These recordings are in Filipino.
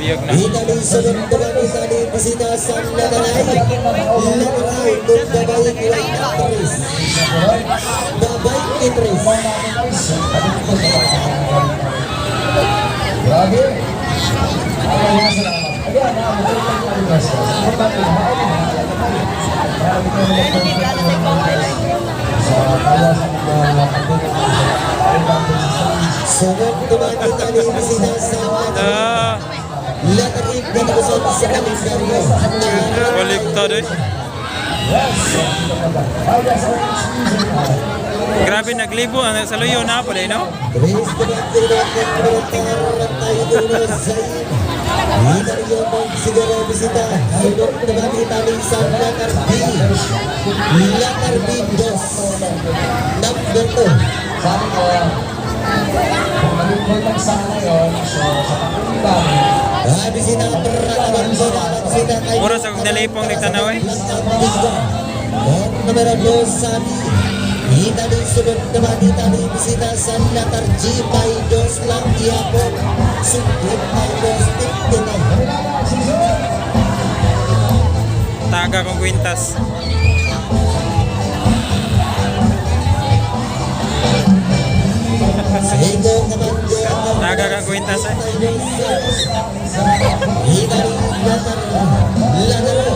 Biyog na. Italy sunod naman Italy bisita sa Lagaray. Lagaray kung gabay nilang Atris. Gabay Atris. Grabe. Sunod naman Italy bisita sa Lagaray dito sa kalendaryo. Baliktad eh. Grabe naglibo sa luyo na pala, no? Tres naman tinatang tayo dito sa Italy yung siguro bisita. Sunod naman Italy sa Lagaray. Lagaray dos. Number 2. Sabi ko, kung mag-import lang sana yun, so sa pagkakita, Bisita bisita kay Mura sa nalipong nagtanaw eh. Numero 2 Sami. Italy sunod naman Italy bisita sa Natarji by dos lang Yapon. Sunod by dos Tiktinan. Taga kong kwintas. Sego naman Taga kong kwintas eh. Italy Lagaro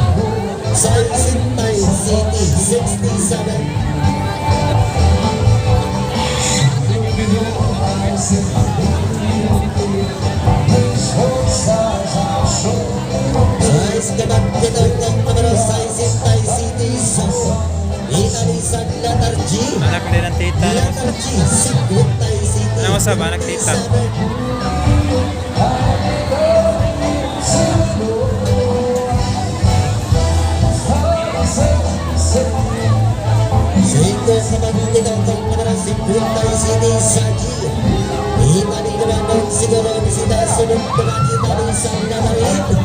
sa Sintay City 67. Size naman dito ng numero sa Sintay City so Italy sa Natarji. Anak din ng tita. Natarji Sintay City. Ano mo sa ba? Nagtita. Sehingga naman dito ng numero Sintay City Saji. Italy naman ng siguro bisita sunod naman Italy sa Natarji.